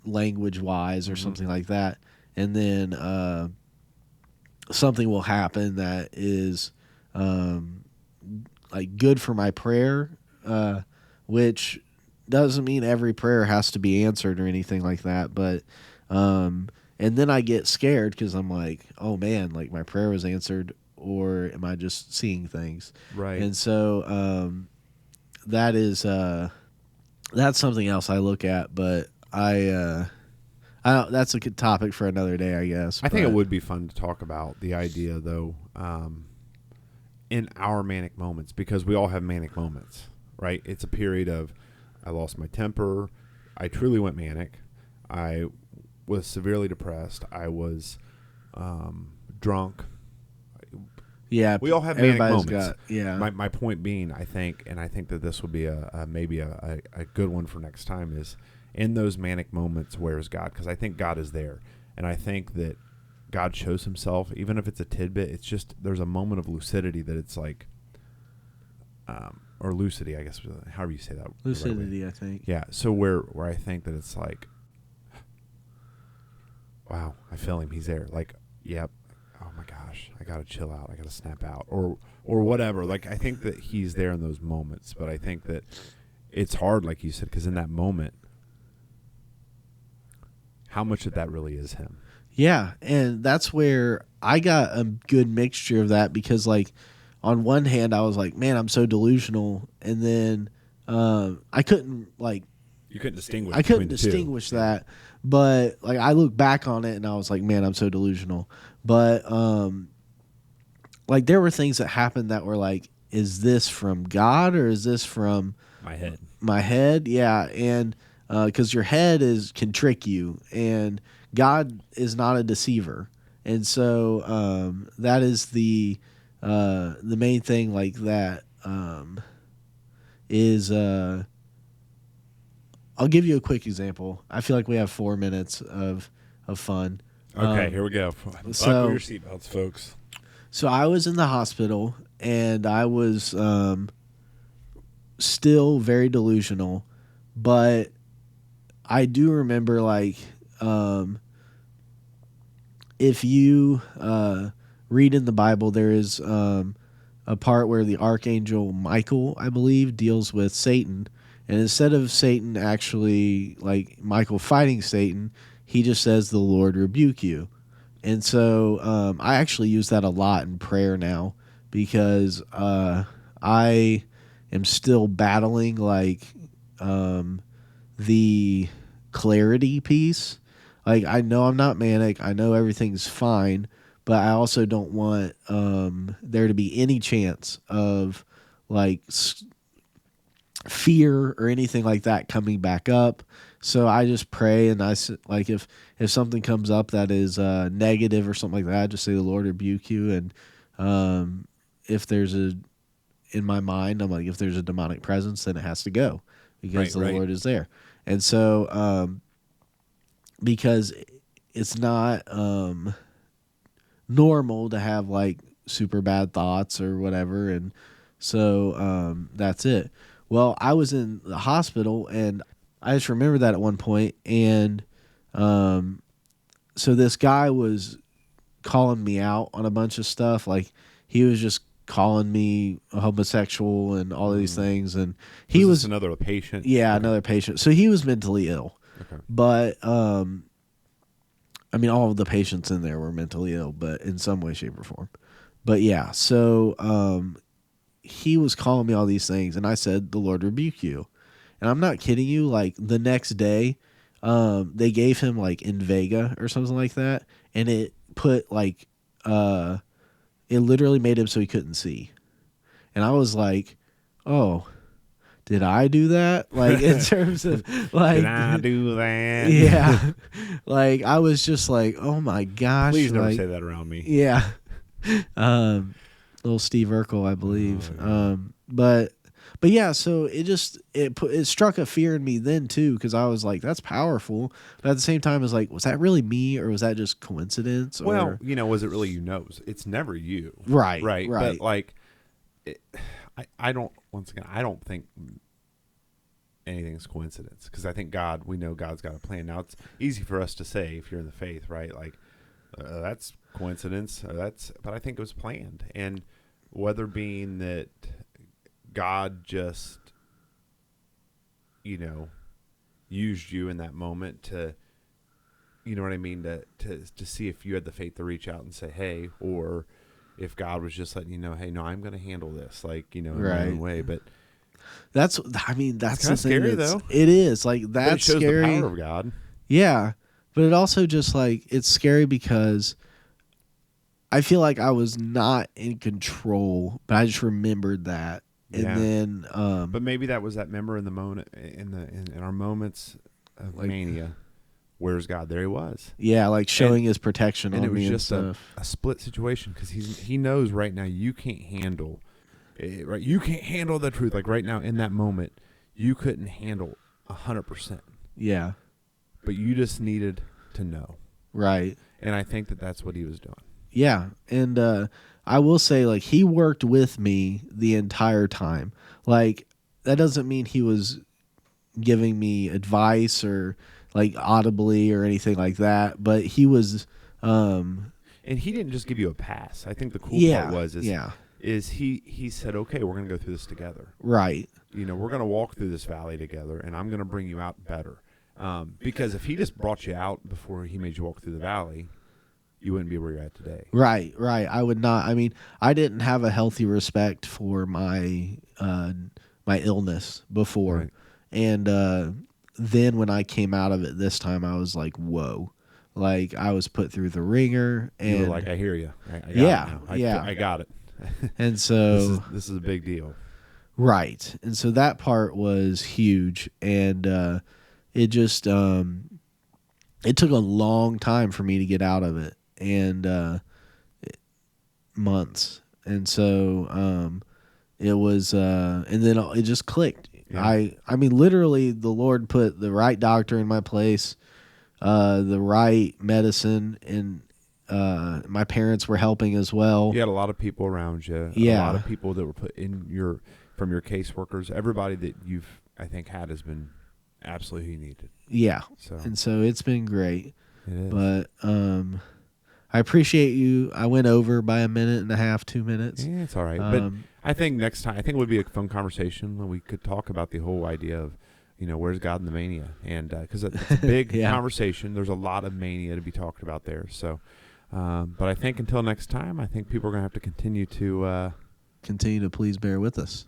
language wise or something like that. And then something will happen that is like good for my prayer, which doesn't mean every prayer has to be answered or anything like that. But and then I get scared because I'm like, oh man, like my prayer was answered, or am I just seeing things? Right. And so that's something else I look at. But I That's a good topic for another day, I guess. I think it but- would be fun to talk about the idea, though, in our manic moments, because we all have manic moments, right? It's a period of I lost my temper. I truly went manic. I was severely depressed. I was drunk. Yeah, We all have manic everybody's moments. got yeah. My point being, I think that this will be maybe a good one for next time is in those manic moments, where is God? Because I think God is there, and I think that God shows Himself, even if it's a tidbit. It's just there's a moment of lucidity that it's like, or lucidity, I guess, however you say that. Lucidity, I think. Yeah. So where I think that it's like, wow, I feel Him. He's there. Like, yep. Oh my gosh, I gotta chill out. I gotta snap out, or whatever. Like, I think that He's there in those moments, but I think that it's hard, like you said, because in that moment, how much of that really is Him? Yeah, and that's where I got a good mixture of that because, like, on one hand, I was like, man, I'm so delusional, and then I couldn't like You couldn't distinguish. I couldn't between the two. distinguish that, but like I look back on it and I was like, man, I'm so delusional. But like there were things that happened that were like, is this from God or is this from My head. my head? Yeah, and because your head can trick you, and God is not a deceiver, and so that is the main thing. Like that is I'll give you a quick example. I feel like we have 4 minutes of fun. Okay, here we go. so- Buckle your seatbelts, folks. So I was in the hospital, and I was still very delusional, but I do remember like if you read in the Bible, there is a part where the archangel Michael, I believe, deals with Satan, and instead of Satan actually like Michael fighting Satan, he just says, "The Lord rebuke you." And so I actually use that a lot in prayer now because I am still battling like the clarity piece. Like I know I'm not manic. I know everything's fine, but I also don't want there to be any chance of like fear or anything like that coming back up. So I just pray, and like if something comes up that is negative or something like that, I just say, "The Lord rebuke you." And if there's in my mind, I'm like, if there's a demonic presence, then it has to go because the Lord is there. And so because it's not normal to have like super bad thoughts or whatever, and so that's it. Well, I was in the hospital, and I just remember that at one point, and so this guy was calling me out on a bunch of stuff. Like he was just calling me a homosexual and all of these things, and he was another patient. yeah, Okay. another patient. So he was mentally ill, Okay. but I mean, all of the patients in there were mentally ill, but in some way, shape, or form. But yeah, so he was calling me all these things, and I said, "The Lord rebuke you." And I'm not kidding you. Like the next day, they gave him like Invega or something like that, and it put like it literally made him so he couldn't see. And I was like, "Oh, did I do that?" Like in terms of like, Did I do that? yeah, like I was just like, "Oh my gosh!" Please never like, say that around me. yeah. Little Steve Urkel, I believe. Oh, But yeah, so it struck a fear in me then too, because I was like, that's powerful. But at the same time, I was like, was that really me, or was that just coincidence? Well, Or was it really you? No, it's never you. right. But like, I don't. Once again, I don't think anything's coincidence because I think we know God's got a plan. Now it's easy for us to say if you're in the faith, right? Like that's coincidence. But I think it was planned, and whether being that God just, used you in that moment to, you know what I mean, to see if you had the faith to reach out and say, hey, or if God was just letting you know, hey, no, I'm going to handle this, like, in my own way. But that's the thing. scary, though. It is like but that's it shows scary. the power of God. Yeah, but it also just like it's scary because I feel like I was not in control, but I just remembered that. And Yeah. then But maybe that was that member in the moment in our moments of like mania. Where's God? There he was. yeah, like showing his protection And it on was me and just a stuff. split situation because he knows right now you can't handle it, right. You can't handle the truth. Like right now in that moment, you couldn't handle 100%, Yeah. but you just needed to know. Right. And I think that that's what he was doing. Yeah. And I will say like he worked with me the entire time. Like that doesn't mean he was giving me advice or like audibly or anything like that, but he was And he didn't just give you a pass. I think the cool part yeah. was Yeah. is he said, okay, we're going to go through this together. Right. We're going to walk through this valley together, and I'm going to bring you out better. Because if he just brought you out before he made you walk through the valley, you wouldn't be where you're at today. Right, right. I would not. I mean, I didn't have a healthy respect for my illness before, Right. and then when I came out of it this time, I was like, "Whoa!" Like I was put through the ringer, and You were like, I hear you. I got yeah, it now. yeah. I got it. And so This is a big deal. right, and so that part was huge, and it just it took a long time for me to get out of it, and months. And so it was and then it just clicked. Yeah. I mean literally the Lord put the right doctor in my place, the right medicine, and my parents were helping as well. You had a lot of people around you. Yeah. A lot of people that were put in from your caseworkers. Everybody that you've, I think, had has been absolutely who you needed. Yeah. So And so it's been great. it is. But I appreciate you. I went over by a minute and a half, 2 minutes. Yeah, it's all right. But I think next time, I think it would be a fun conversation when we could talk about the whole idea of, where's God in the mania? And because it's a big Yeah. conversation. There's a lot of mania to be talked about there. So, but I think until next time, I think people are going to have to continue to Continue to please bear with us.